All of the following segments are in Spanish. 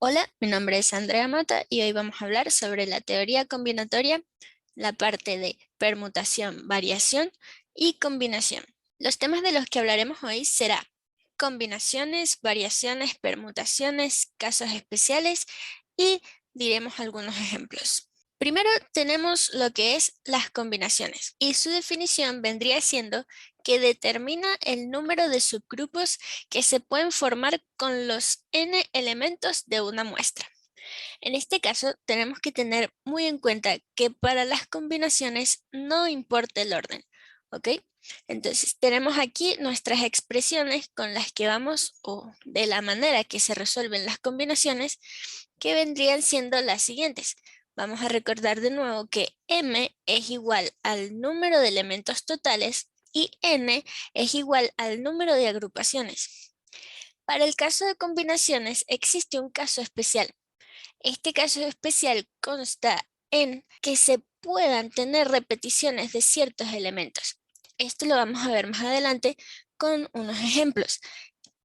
Hola, mi nombre es Andrea Mata y hoy vamos a hablar sobre la teoría combinatoria, la parte de permutación, variación y combinación. Los temas de los que hablaremos hoy será combinaciones, variaciones, permutaciones, casos especiales y diremos algunos ejemplos. Primero tenemos lo que es las combinaciones y su definición vendría siendo que determina el número de subgrupos que se pueden formar con los n elementos de una muestra. En este caso, tenemos que tener muy en cuenta que para las combinaciones no importa el orden, ¿ok? Entonces, tenemos aquí nuestras expresiones con las que vamos, o de la manera que se resuelven las combinaciones, que vendrían siendo las siguientes. Vamos a recordar de nuevo que m es igual al número de elementos totales y n es igual al número de agrupaciones. Para el caso de combinaciones existe un caso especial. Este caso especial consta en que se puedan tener repeticiones de ciertos elementos. Esto lo vamos a ver más adelante con unos ejemplos.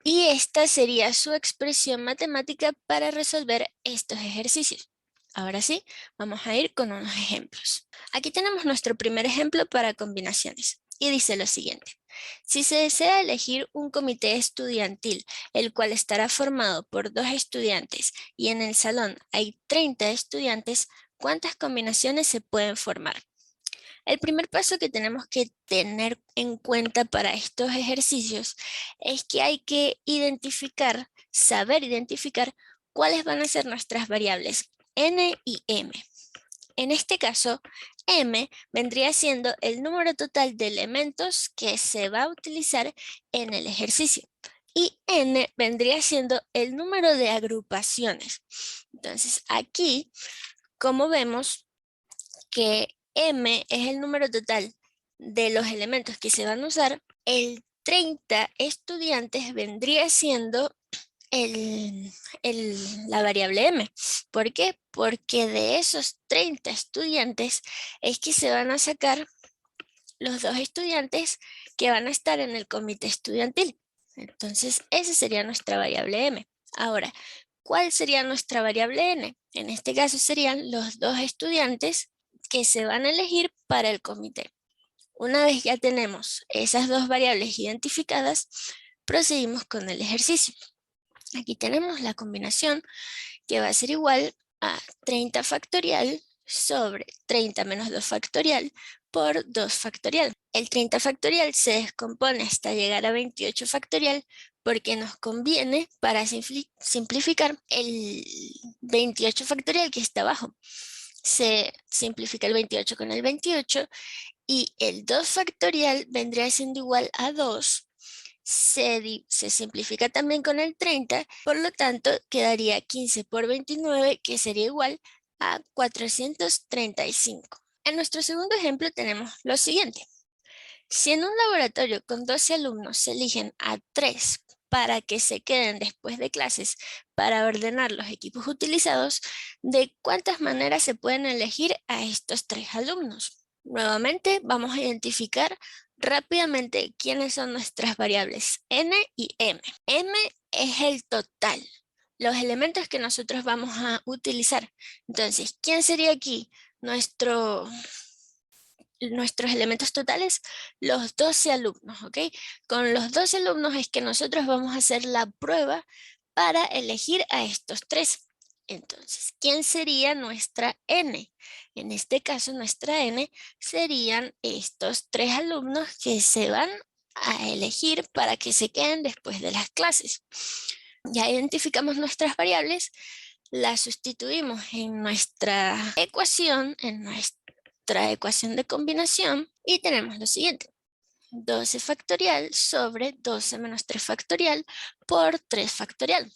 Y esta sería su expresión matemática para resolver estos ejercicios. Ahora sí, vamos a ir con unos ejemplos. Aquí tenemos nuestro primer ejemplo para combinaciones y dice lo siguiente. Si se desea elegir un comité estudiantil, el cual estará formado por 2 estudiantes y en el salón hay 30 estudiantes, ¿cuántas combinaciones se pueden formar? El primer paso que tenemos que tener en cuenta para estos ejercicios es que hay que identificar, saber identificar cuáles van a ser nuestras variables n y m. En este caso, m vendría siendo el número total de elementos que se va a utilizar en el ejercicio. Y n vendría siendo el número de agrupaciones. Entonces, aquí, como vemos, que m es el número total de los elementos que se van a usar, el 30 estudiantes vendría siendo la variable m. ¿Por qué? Porque de esos 30 estudiantes es que se van a sacar los 2 estudiantes que van a estar en el comité estudiantil. Entonces, esa sería nuestra variable m. Ahora, ¿cuál sería nuestra variable n? En este caso serían los 2 estudiantes que se van a elegir para el comité. Una vez ya tenemos esas 2 variables identificadas, procedimos con el ejercicio. Aquí tenemos la combinación que va a ser igual a 30 factorial sobre 30 menos 2 factorial por 2 factorial. El 30 factorial se descompone hasta llegar a 28 factorial porque nos conviene para simplificar el 28 factorial que está abajo. Se simplifica el 28 con el 28 y el 2 factorial vendría siendo igual a 2. Se simplifica también con el 30, por lo tanto quedaría 15 por 29, que sería igual a 435. En nuestro segundo ejemplo tenemos lo siguiente. Si en un laboratorio con 12 alumnos se eligen a 3 para que se queden después de clases para ordenar los equipos utilizados, ¿de cuántas maneras se pueden elegir a estos 3 alumnos? Nuevamente vamos a identificar rápidamente quiénes son nuestras variables n y m. M es el total, los elementos que nosotros vamos a utilizar. Entonces, ¿quién sería aquí nuestros elementos totales? Los 12 alumnos, ¿ok? Con los 12 alumnos es que nosotros vamos a hacer la prueba para elegir a estos 3. Entonces, ¿quién sería nuestra n? En este caso, nuestra n serían estos 3 alumnos que se van a elegir para que se queden después de las clases. Ya identificamos nuestras variables, las sustituimos en nuestra ecuación, de combinación y tenemos lo siguiente. 12 factorial sobre 12 menos 3 factorial por 3 factorial.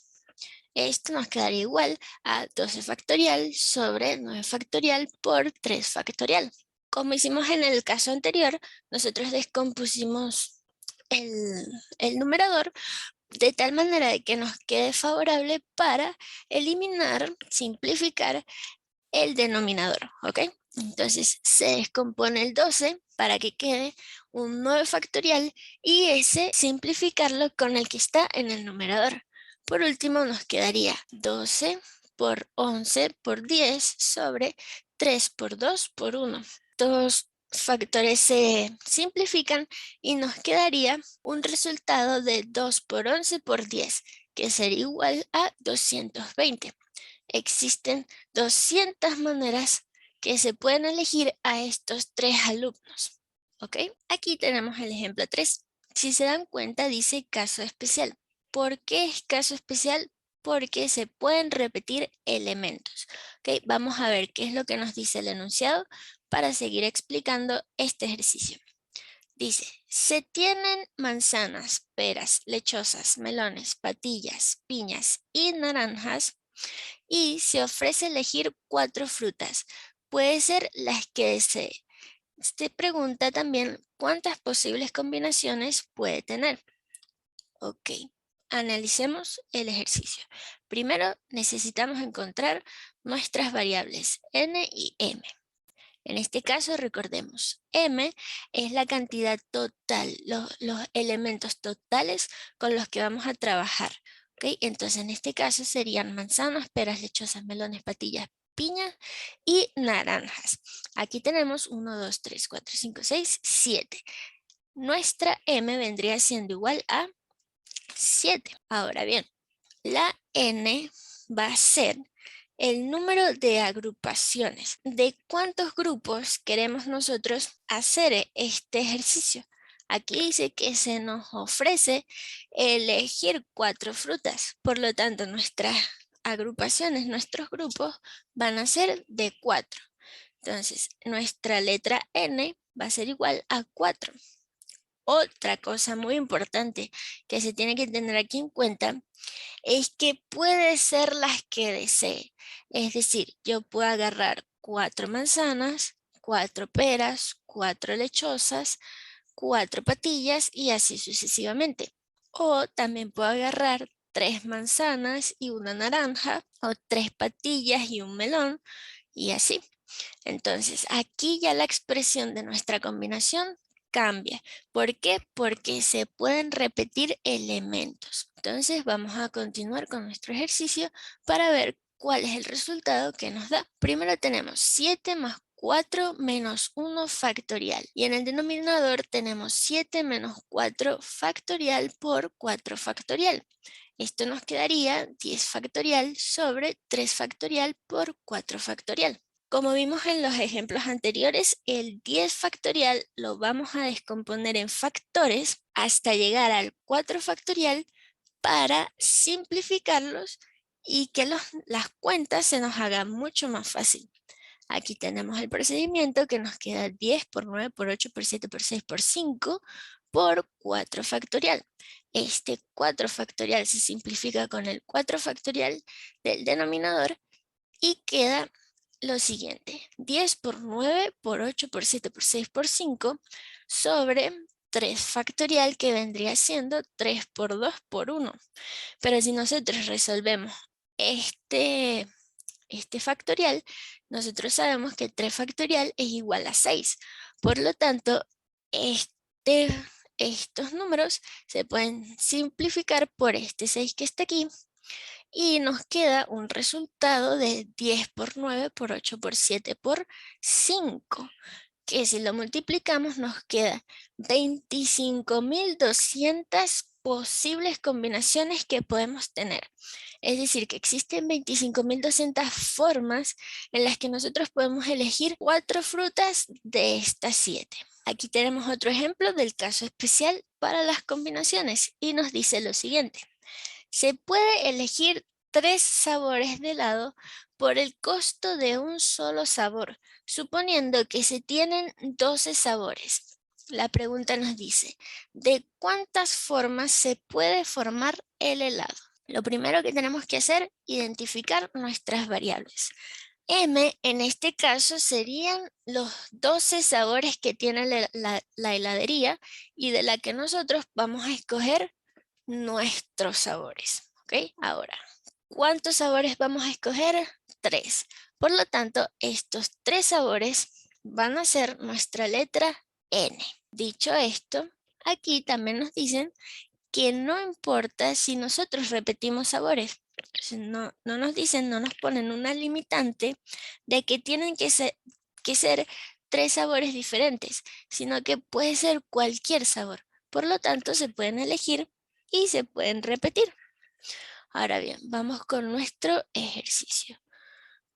Esto nos quedaría igual a 12 factorial sobre 9 factorial por 3 factorial. Como hicimos en el caso anterior, nosotros descompusimos el numerador de tal manera de que nos quede favorable para eliminar, simplificar el denominador, ¿ok? Entonces se descompone el 12 para que quede un 9 factorial y ese simplificarlo con el que está en el numerador. Por último, nos quedaría 12 por 11 por 10 sobre 3 por 2 por 1. Estos factores se simplifican y nos quedaría un resultado de 2 por 11 por 10, que sería igual a 220. Existen 200 maneras que se pueden elegir a estos tres alumnos. ¿Ok? Aquí tenemos el ejemplo 3. Si se dan cuenta, dice caso especial. ¿Por qué es caso especial? Porque se pueden repetir elementos. ¿Ok? Vamos a ver qué es lo que nos dice el enunciado para seguir explicando este ejercicio. Dice, se tienen manzanas, peras, lechosas, melones, patillas, piñas y naranjas y se ofrece elegir 4 frutas. Puede ser las que desee. Se pregunta también cuántas posibles combinaciones puede tener. Ok, analicemos el ejercicio. Primero necesitamos encontrar nuestras variables n y m. En este caso recordemos, m es la cantidad total, los elementos totales con los que vamos a trabajar. ¿Ok? Entonces en este caso serían manzanas, peras, lechosas, melones, patillas, piñas y naranjas. Aquí tenemos 1, 2, 3, 4, 5, 6, 7. Nuestra m vendría siendo igual a 7. Ahora bien, la n va a ser el número de agrupaciones. ¿De cuántos grupos queremos nosotros hacer este ejercicio? Aquí dice que se nos ofrece elegir 4 frutas. Por lo tanto, nuestras agrupaciones, nuestros grupos van a ser de 4. Entonces, nuestra letra N va a ser igual a 4. Otra cosa muy importante que se tiene que tener aquí en cuenta es que puede ser las que desee. Es decir, yo puedo agarrar 4 manzanas, 4 peras, 4 lechosas, 4 patillas y así sucesivamente. O también puedo agarrar 3 manzanas y una naranja, o 3 patillas y un melón, y así. Entonces, aquí ya la expresión de nuestra combinación cambia. ¿Por qué? Porque se pueden repetir elementos. Entonces, vamos a continuar con nuestro ejercicio para ver cuál es el resultado que nos da. Primero tenemos 7 más 4 menos 1 factorial. Y en el denominador tenemos 7 menos 4 factorial por 4 factorial. Esto nos quedaría 10 factorial sobre 3 factorial por 4 factorial. Como vimos en los ejemplos anteriores, el 10 factorial lo vamos a descomponer en factores hasta llegar al 4 factorial para simplificarlos y que las cuentas se nos hagan mucho más fácil. Aquí tenemos el procedimiento que nos queda 10 por 9 por 8 por 7 por 6 por 5 por 4 factorial. Este 4 factorial se simplifica con el 4 factorial del denominador y queda lo siguiente, 10 por 9 por 8 por 7 por 6 por 5 sobre 3 factorial que vendría siendo 3 por 2 por 1. Pero si nosotros resolvemos este factorial, nosotros sabemos que 3 factorial es igual a 6. Por lo tanto, estos números se pueden simplificar por este 6 que está aquí y nos queda un resultado de 10 por 9 por 8 por 7 por 5, que si lo multiplicamos nos queda 25.200 posibles combinaciones que podemos tener. Es decir, que existen 25.200 formas en las que nosotros podemos elegir 4 frutas de estas 7. Aquí tenemos otro ejemplo del caso especial para las combinaciones y nos dice lo siguiente. Se puede elegir 3 sabores de helado por el costo de un solo sabor, suponiendo que se tienen 12 sabores. La pregunta nos dice, ¿de cuántas formas se puede formar el helado? Lo primero que tenemos que hacer, identificar nuestras variables. M en este caso serían los 12 sabores que tiene la heladería y de la que nosotros vamos a escoger nuestros sabores. ¿Ok? Ahora, ¿cuántos sabores vamos a escoger? 3. Por lo tanto, estos 3 sabores van a ser nuestra letra N. Dicho esto, aquí también nos dicen que no importa si nosotros repetimos sabores. No nos dicen, no nos ponen una limitante de que tienen que ser 3 sabores diferentes, sino que puede ser cualquier sabor. Por lo tanto, se pueden elegir y se pueden repetir. Ahora bien, vamos con nuestro ejercicio.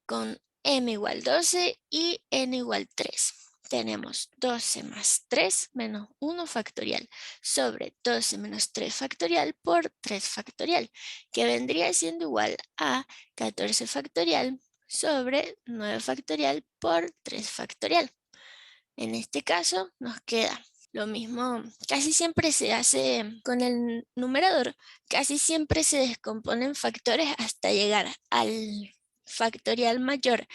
Con m igual 12 y n igual 3. Tenemos 12 más 3 menos 1 factorial sobre 12 menos 3 factorial por 3 factorial, que vendría siendo igual a 14 factorial sobre 9 factorial por 3 factorial. En este caso nos queda lo mismo, casi siempre se hace con el numerador, casi siempre se descomponen factores hasta llegar al factorial mayor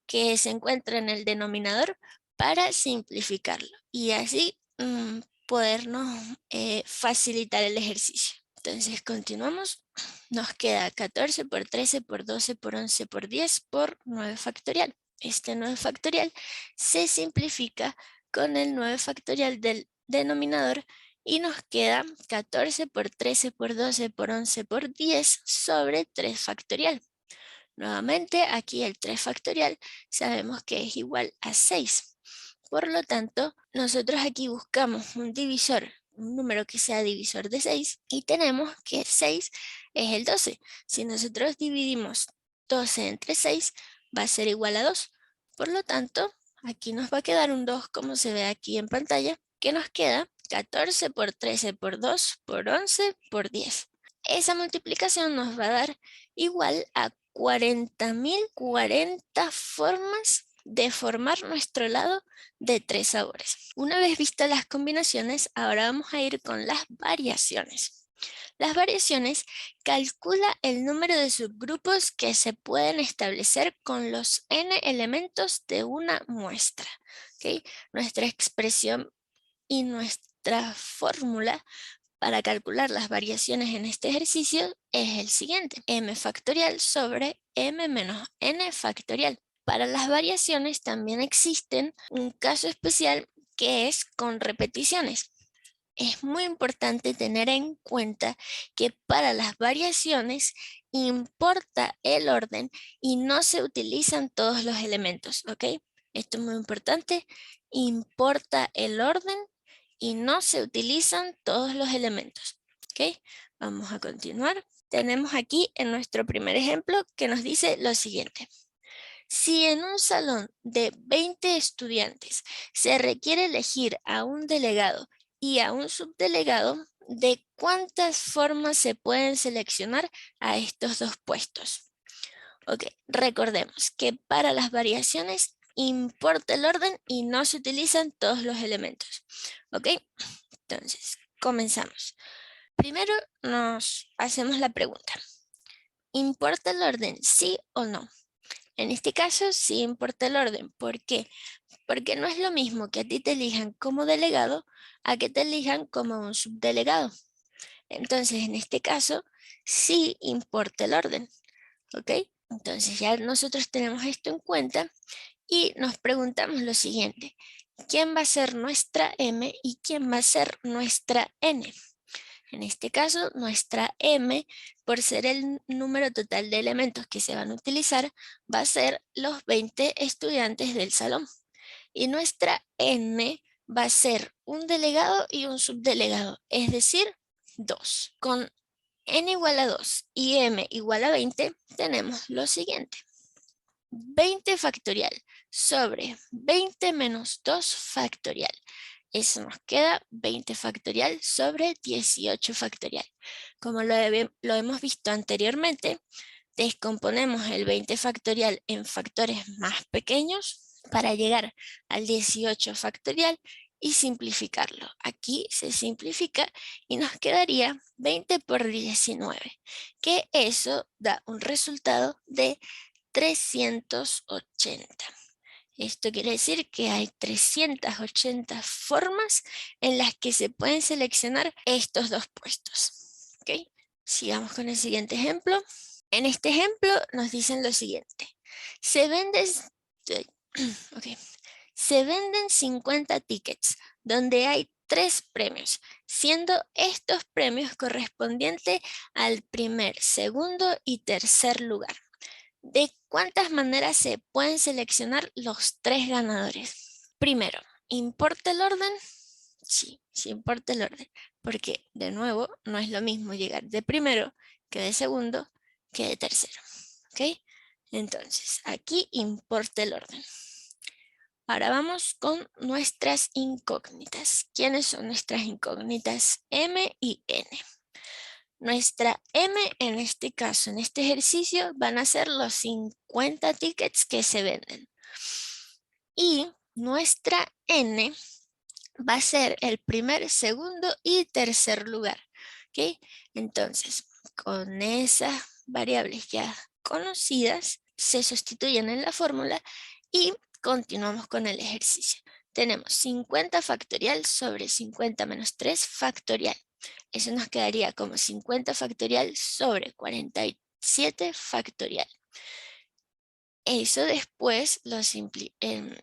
que se encuentra en el denominador para simplificarlo y así podernos facilitar el ejercicio. Entonces continuamos, nos queda 14 por 13 por 12 por 11 por 10 por 9 factorial. Este 9 factorial se simplifica con el 9 factorial del denominador y nos queda 14 por 13 por 12 por 11 por 10 sobre 3 factorial. Nuevamente, aquí el 3 factorial sabemos que es igual a 6. Por lo tanto, nosotros aquí buscamos un divisor, un número que sea divisor de 6 y tenemos que 6 es el 12. Si nosotros dividimos 12 entre 6, va a ser igual a 2. Por lo tanto, aquí nos va a quedar un 2 como se ve aquí en pantalla, que nos queda 14 por 13 por 2 por 11 por 10. Esa multiplicación nos va a dar igual a 40.040 formas de formar nuestro helado de 3 sabores. Una vez vistas las combinaciones, ahora vamos a ir con las variaciones. Las variaciones calcula el número de subgrupos que se pueden establecer con los n elementos de una muestra. ¿Okay? Nuestra expresión y nuestra fórmula para calcular las variaciones en este ejercicio es el siguiente: m factorial sobre m menos n factorial. Para las variaciones también existen un caso especial que es con repeticiones. Es muy importante tener en cuenta que para las variaciones importa el orden y no se utilizan todos los elementos, ¿ok? Esto es muy importante, importa el orden y no se utilizan todos los elementos, ¿ok? Vamos a continuar. Tenemos aquí en nuestro primer ejemplo que nos dice lo siguiente. Si en un salón de 20 estudiantes se requiere elegir a un delegado y a un subdelegado, ¿de cuántas formas se pueden seleccionar a estos dos puestos? Ok, recordemos que para las variaciones importa el orden y no se utilizan todos los elementos. Ok, entonces comenzamos. Primero nos hacemos la pregunta: ¿importa el orden, sí o no? En este caso sí importa el orden. ¿Por qué? Porque no es lo mismo que a ti te elijan como delegado a que te elijan como un subdelegado. Entonces, en este caso, sí importa el orden. ¿Ok? Entonces ya nosotros tenemos esto en cuenta y nos preguntamos lo siguiente: ¿quién va a ser nuestra M y quién va a ser nuestra N? En este caso, nuestra M, por ser el número total de elementos que se van a utilizar, va a ser los 20 estudiantes del salón. Y nuestra N va a ser un delegado y un subdelegado, es decir, 2. Con N igual a 2 y M igual a 20, tenemos lo siguiente: 20 factorial sobre 20 menos 2 factorial. Eso nos queda 20 factorial sobre 18 factorial. Como lo hemos visto anteriormente, descomponemos el 20 factorial en factores más pequeños para llegar al 18 factorial y simplificarlo. Aquí se simplifica y nos quedaría 20 por 19, que eso da un resultado de 380. Esto quiere decir que hay 380 formas en las que se pueden seleccionar estos dos puestos. ¿Ok? Sigamos con el siguiente ejemplo. En este ejemplo nos dicen lo siguiente: se venden, okay, se venden 50 tickets donde hay 3 premios. siendo estos premios correspondientes al primer, segundo y tercer lugar. ¿De cuántas maneras se pueden seleccionar los 3 ganadores? Primero, ¿importa el orden? Sí, sí importa el orden, porque de nuevo no es lo mismo llegar de primero que de segundo que de tercero. ¿Ok? Entonces, aquí importa el orden. Ahora vamos con nuestras incógnitas. ¿Quiénes son nuestras incógnitas? M y N. Nuestra M en este caso, en este ejercicio, van a ser los 50 tickets que se venden. Y nuestra N va a ser el primer, segundo y tercer lugar. ¿Ok? Entonces, con esas variables ya conocidas, se sustituyen en la fórmula y continuamos con el ejercicio. Tenemos 50 factorial sobre 50 menos 3 factorial. Eso nos quedaría como 50 factorial sobre 47 factorial. Eso después lo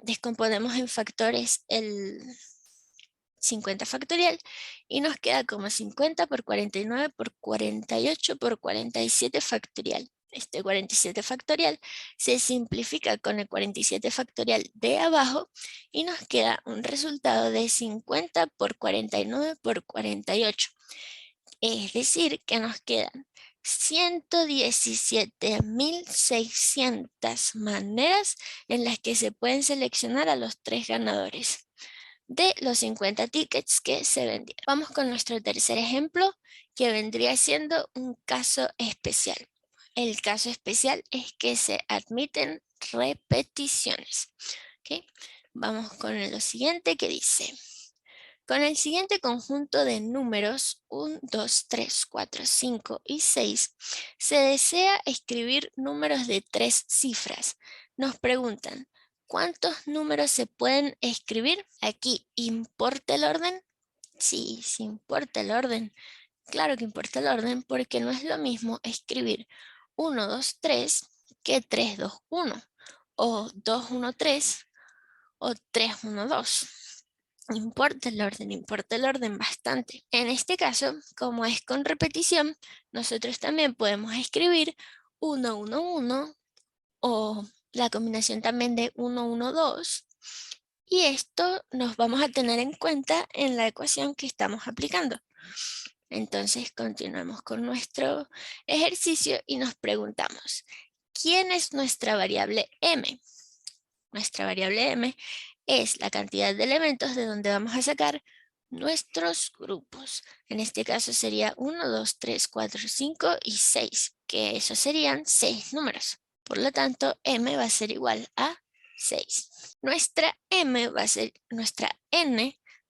descomponemos en factores el 50 factorial y nos queda como 50 por 49 por 48 por 47 factorial. Este 47 factorial se simplifica con el 47 factorial de abajo y nos queda un resultado de 50 por 49 por 48. Es decir, que nos quedan 117.600 maneras en las que se pueden seleccionar a los 3 ganadores de los 50 tickets que se vendieron. Vamos con nuestro tercer ejemplo, que vendría siendo un caso especial. El caso especial es que se admiten repeticiones. ¿Okay? Vamos con lo siguiente que dice: con el siguiente conjunto de números 1, 2, 3, 4, 5 y 6, se desea escribir números de 3 cifras. Nos preguntan, ¿cuántos números se pueden escribir? Aquí, ¿importa el orden? Sí, sí importa el orden. Claro que importa el orden porque no es lo mismo escribir 1, 2, 3 que 3, 2, 1 o 2, 1, 3 o 3, 1, 2. Importa el orden bastante. En este caso, como es con repetición, nosotros también podemos escribir 1, 1, 1 o la combinación también de 1, 1, 2. Y esto nos vamos a tener en cuenta en la ecuación que estamos aplicando. Entonces continuamos con nuestro ejercicio y nos preguntamos, ¿quién es nuestra variable m? Nuestra variable m es la cantidad de elementos de donde vamos a sacar nuestros grupos. En este caso sería 1, 2, 3, 4, 5 y 6, que esos serían 6 números. Por lo tanto, m va a ser igual a 6. Nuestra n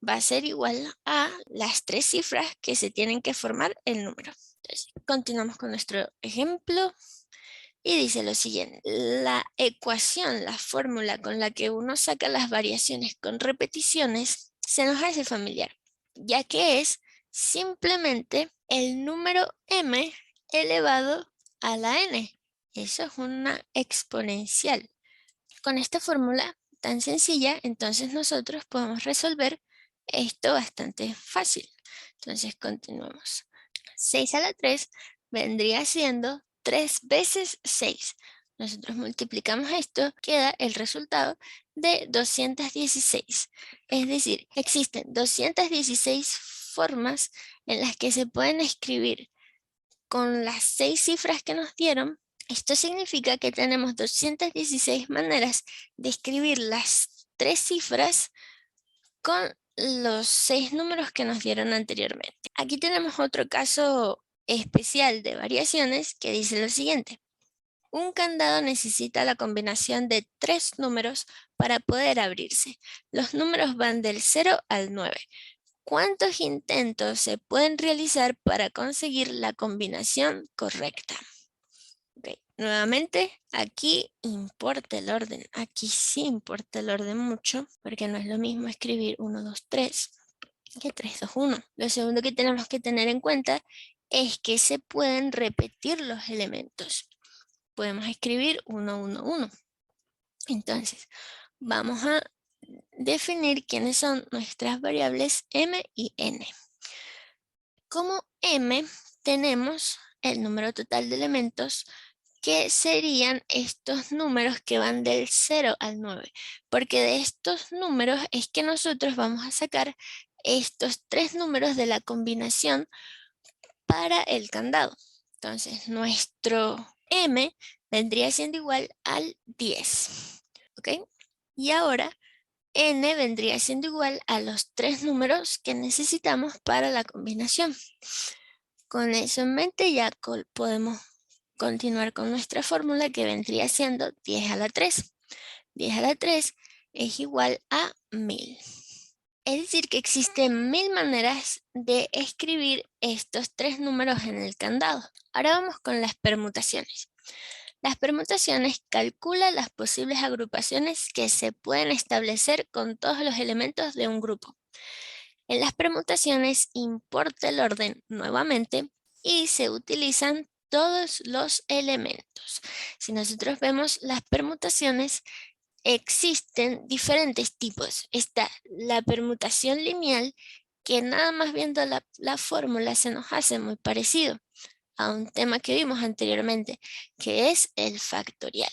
va a ser igual a las 3 cifras que se tienen que formar el número. Entonces, continuamos con nuestro ejemplo. Y dice lo siguiente, la ecuación, la fórmula con la que uno saca las variaciones con repeticiones, se nos hace familiar, ya que es simplemente el número m elevado a la n. Eso es una exponencial. Con esta fórmula tan sencilla, entonces nosotros podemos resolver esto bastante fácil. Entonces continuamos. 6 a la 3 vendría siendo 3 veces 6. Nosotros multiplicamos esto, queda el resultado de 216. Es decir, existen 216 formas en las que se pueden escribir con las 6 cifras que nos dieron. Esto significa que tenemos 216 maneras de escribir las 3 cifras con los 6 números que nos dieron anteriormente. Aquí tenemos otro caso especial de variaciones que dice lo siguiente. Un candado necesita la combinación de 3 números para poder abrirse. Los números van del 0 al 9. ¿Cuántos intentos se pueden realizar para conseguir la combinación correcta? Okay. Nuevamente, aquí importa el orden. Aquí sí importa el orden mucho, porque no es lo mismo escribir 1, 2, 3 que 3, 2, 1. Lo segundo que tenemos que tener en cuenta es que se pueden repetir los elementos. Podemos escribir 1, 1, 1. Entonces, vamos a definir quiénes son nuestras variables m y n. Como M tenemos el número total de elementos, que serían estos números que van del 0 al 9, porque de estos números es que nosotros vamos a sacar estos tres números de la combinación para el candado. Entonces, nuestro M vendría siendo igual al 10, ¿ok? Y ahora N vendría siendo igual a los tres números que necesitamos para la combinación. Con eso en mente ya podemos continuar con nuestra fórmula, que vendría siendo 10 a la 3. 10 a la 3 es igual a 1000. Es decir, que existen 1000 maneras de escribir estos tres números en el candado. Ahora vamos con las permutaciones. Las permutaciones calculan las posibles agrupaciones que se pueden establecer con todos los elementos de un grupo. En las permutaciones importa el orden nuevamente y se utilizan todos los elementos. Si nosotros vemos las permutaciones, existen diferentes tipos. Está la permutación lineal, que nada más viendo la fórmula se nos hace muy parecido a un tema que vimos anteriormente, que es el factorial.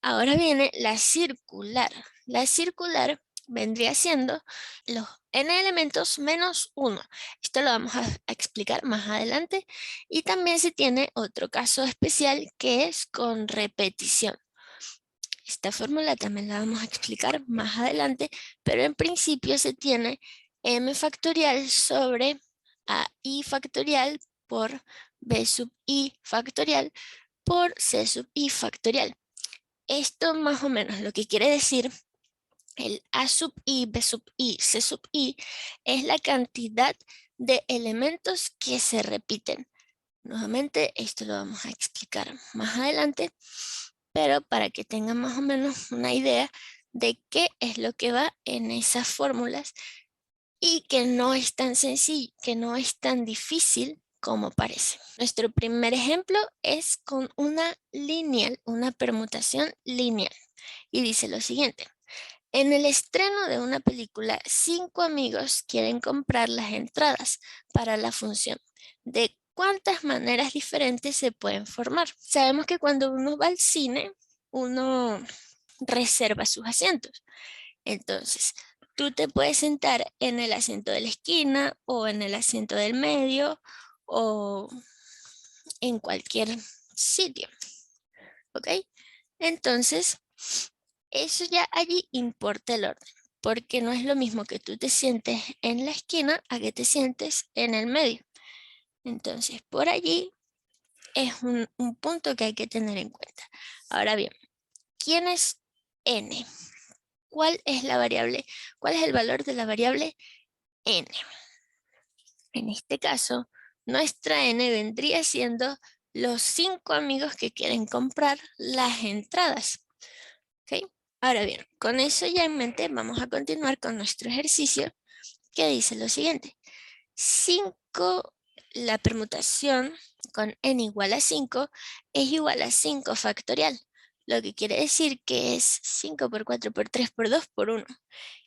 Ahora viene la circular. La circular vendría siendo los n elementos menos 1. Esto lo vamos a explicar más adelante. Y también se tiene otro caso especial, que es con repetición. Esta fórmula también la vamos a explicar más adelante, pero en principio se tiene m factorial sobre ai factorial por b sub i factorial por c sub i factorial. Esto más o menos lo que quiere decir, el a sub i, b sub i, c sub i, es la cantidad de elementos que se repiten. Nuevamente, esto lo vamos a explicar más adelante, pero para que tengan más o menos una idea de qué es lo que va en esas fórmulas y que no es tan sencillo, que no es tan difícil como parece. Nuestro primer ejemplo es con una lineal, una permutación lineal, y dice lo siguiente. En el estreno de una película, 5 amigos quieren comprar las entradas para la función. ¿De cuántas maneras diferentes se pueden formar? Sabemos que cuando uno va al cine, uno reserva sus asientos. Entonces, tú te puedes sentar en el asiento de la esquina o en el asiento del medio o en cualquier sitio. ¿Ok? Entonces, eso ya allí importa el orden, porque no es lo mismo que tú te sientes en la esquina a que te sientes en el medio. Entonces, por allí es un punto que hay que tener en cuenta. Ahora bien, ¿quién es n? ¿Cuál es la variable? ¿Cuál es el valor de la variable n? En este caso, nuestra n vendría siendo los 5 amigos que quieren comprar las entradas. ¿Ok? Ahora bien, con eso ya en mente, vamos a continuar con nuestro ejercicio, que dice lo siguiente. 5, la permutación con n igual a 5 es igual a 5 factorial, lo que quiere decir que es 5 por 4 por 3 por 2 por 1.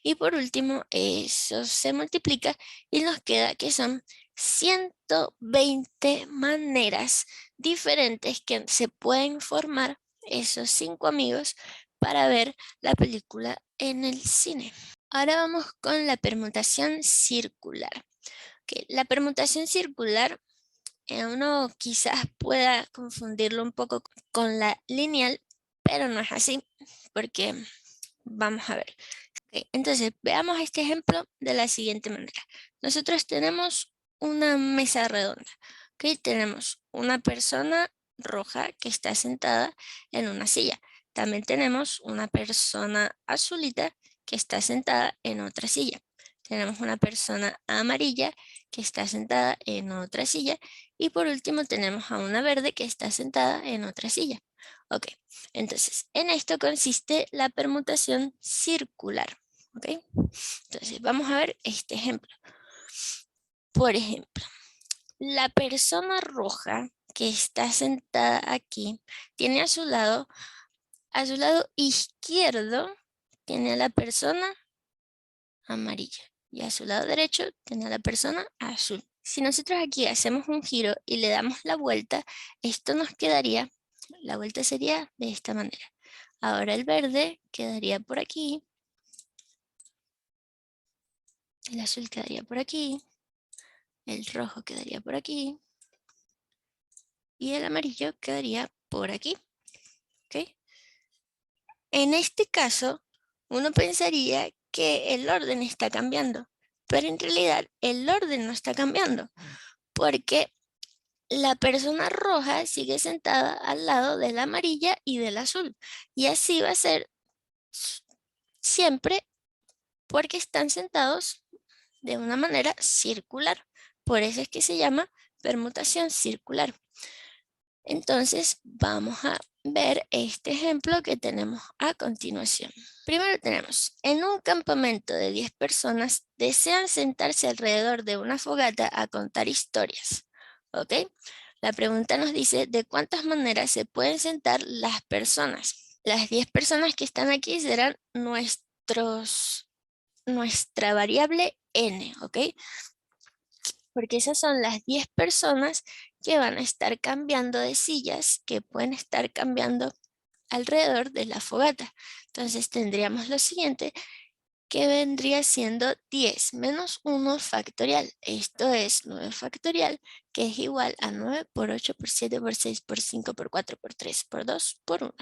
Y por último, eso se multiplica y nos queda que son 120 maneras diferentes que se pueden formar esos 5 amigos para ver la película en el cine. Ahora vamos con la permutación circular. Okay, la permutación circular, uno quizás pueda confundirlo un poco con la lineal, pero no es así, porque vamos a ver. Okay, entonces, veamos este ejemplo de la siguiente manera. Nosotros tenemos una mesa redonda. Okay, tenemos una persona roja que está sentada en una silla. También tenemos una persona azulita que está sentada en otra silla. Tenemos una persona amarilla que está sentada en otra silla. Y por último tenemos a una verde que está sentada en otra silla. Ok, entonces en esto consiste la permutación circular. Ok, entonces vamos a ver este ejemplo. Por ejemplo, la persona roja que está sentada aquí tiene a su lado izquierdo, tiene a la persona amarilla y a su lado derecho tiene a la persona azul. Si nosotros aquí hacemos un giro y le damos la vuelta, esto nos quedaría, la vuelta sería de esta manera. Ahora el verde quedaría por aquí, el azul quedaría por aquí, el rojo quedaría por aquí y el amarillo quedaría por aquí. ¿Ok? En este caso, uno pensaría que el orden está cambiando, pero en realidad el orden no está cambiando, porque la persona roja sigue sentada al lado de la amarilla y del azul, y así va a ser siempre porque están sentados de una manera circular. Por eso es que se llama permutación circular. Entonces vamos a ver este ejemplo que tenemos a continuación. Primero tenemos, en un campamento de 10 personas desean sentarse alrededor de una fogata a contar historias. ¿Ok? La pregunta nos dice de cuántas maneras se pueden sentar las personas. Las 10 personas que están aquí serán nuestra variable n, ¿ok? Porque esas son las 10 personas que van a estar cambiando de sillas, que pueden estar cambiando alrededor de la fogata. Entonces tendríamos lo siguiente, que vendría siendo 10 menos 1 factorial. Esto es 9 factorial, que es igual a 9 por 8 por 7 por 6 por 5 por 4 por 3 por 2 por 1.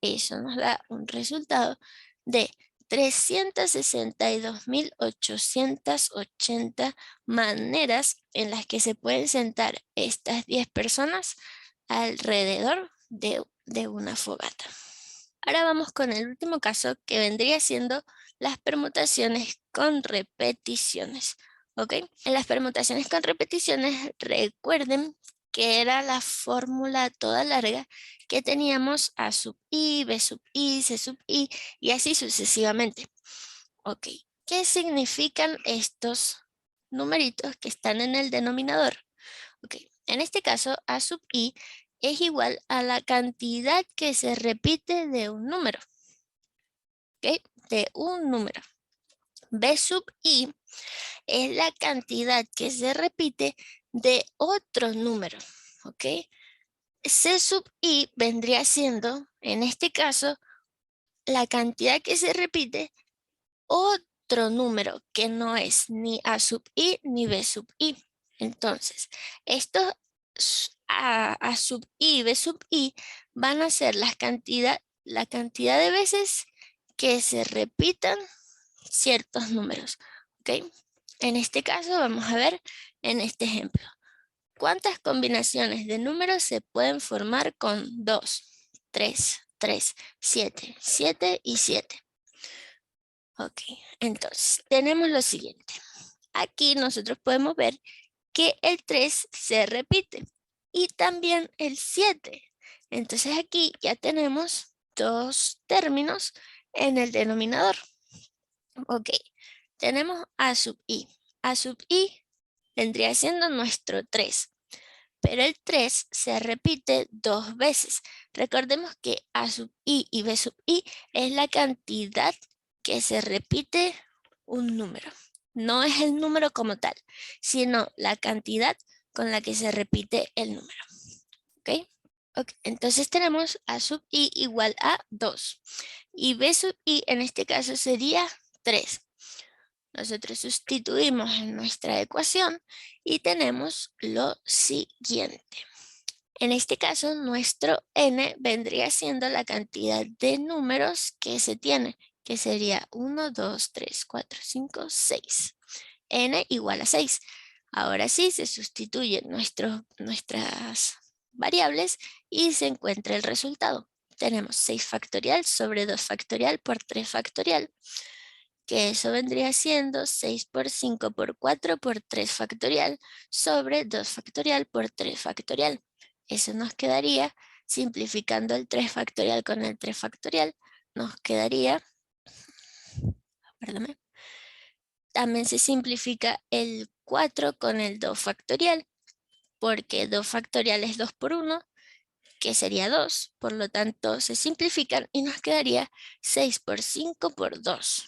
Eso nos da un resultado de 362.880 maneras en las que se pueden sentar estas 10 personas alrededor de una fogata. Ahora vamos con el último caso, que vendría siendo las permutaciones con repeticiones. ¿Ok? En las permutaciones con repeticiones, recuerden que era la fórmula toda larga que teníamos A sub i, B sub i, C sub i y así sucesivamente. ¿Ok? ¿Qué significan estos numeritos que están en el denominador? ¿Ok? En este caso, A sub i es igual a la cantidad que se repite de un número. ¿Ok? De un número. B sub i es la cantidad que se repite de otro número. ¿Ok? C sub i vendría siendo, en este caso, la cantidad que se repite otro número que no es ni A sub i ni B sub i. Entonces, estos A sub i y B sub i van a ser la cantidad de veces que se repitan ciertos números. ¿Ok? En este caso vamos a ver en este ejemplo. ¿Cuántas combinaciones de números se pueden formar con 2, 3, 3, 7, 7 y 7? Ok, entonces tenemos lo siguiente. Aquí nosotros podemos ver que el 3 se repite y también el 7. Entonces aquí ya tenemos dos términos en el denominador. Ok, tenemos A sub i. A sub i vendría siendo nuestro 3, pero el 3 se repite dos veces. Recordemos que A sub i y B sub i es la cantidad que se repite un número. No es el número como tal, sino la cantidad con la que se repite el número. ¿Ok? Ok, entonces tenemos A sub i igual a 2 y B sub i en este caso sería 3. Nosotros sustituimos en nuestra ecuación y tenemos lo siguiente. En este caso, nuestro n vendría siendo la cantidad de números que se tiene, que sería 1, 2, 3, 4, 5, 6. N igual a 6. Ahora sí, se sustituyen nuestras variables y se encuentra el resultado. Tenemos 6 factorial sobre 2 factorial por 3 factorial, que eso vendría siendo 6 por 5 por 4 por 3 factorial sobre 2 factorial por 3 factorial. Eso nos quedaría, simplificando el 3 factorial con el 3 factorial, nos quedaría, perdóname, también se simplifica el 4 con el 2 factorial, porque 2 factorial es 2 por 1, que sería 2, por lo tanto se simplifican y nos quedaría 6 por 5 por 2.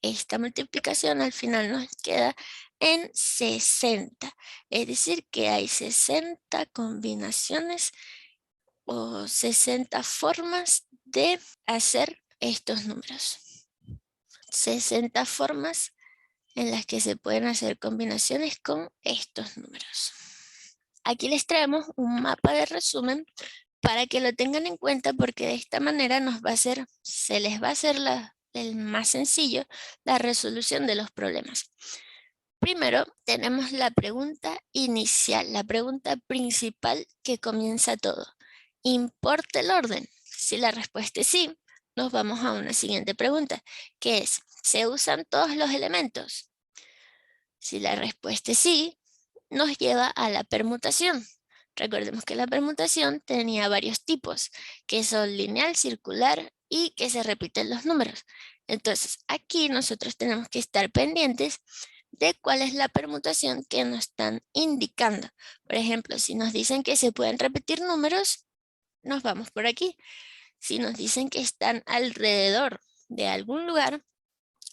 Esta multiplicación al final nos queda en 60. Es decir, que hay 60 combinaciones o 60 formas de hacer estos números. 60 formas en las que se pueden hacer combinaciones con estos números. Aquí les traemos un mapa de resumen para que lo tengan en cuenta, porque de esta manera se les va a hacer el más sencillo la resolución de los problemas. Primero tenemos la pregunta inicial, la pregunta principal que comienza todo. ¿Importa el orden? Si la respuesta es sí, nos vamos a una siguiente pregunta, que es, ¿se usan todos los elementos? Si la respuesta es sí, nos lleva a la permutación. Recordemos que la permutación tenía varios tipos, que son lineal, circular y que se repiten los números. Entonces, aquí nosotros tenemos que estar pendientes de cuál es la permutación que nos están indicando. Por ejemplo, si nos dicen que se pueden repetir números, nos vamos por aquí. Si nos dicen que están alrededor de algún lugar,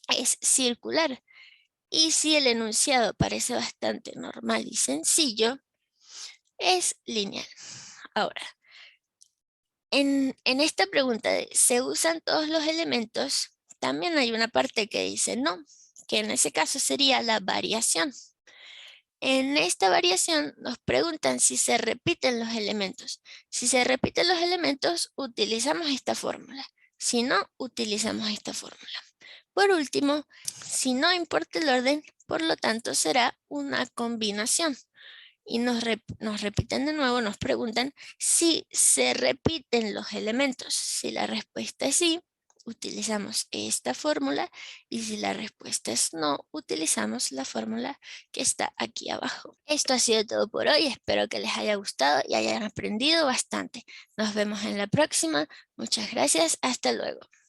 es circular. Y si el enunciado parece bastante normal y sencillo, es lineal. Ahora, en esta pregunta de ¿se usan todos los elementos? También hay una parte que dice no, que en ese caso sería la variación. En esta variación nos preguntan si se repiten los elementos. Si se repiten los elementos, utilizamos esta fórmula. Si no, utilizamos esta fórmula. Por último, si no importa el orden, por lo tanto será una combinación. Y nos repiten de nuevo, nos preguntan si se repiten los elementos. Si la respuesta es sí, utilizamos esta fórmula, y si la respuesta es no, utilizamos la fórmula que está aquí abajo. Esto ha sido todo por hoy, espero que les haya gustado y hayan aprendido bastante. Nos vemos en la próxima, muchas gracias, hasta luego.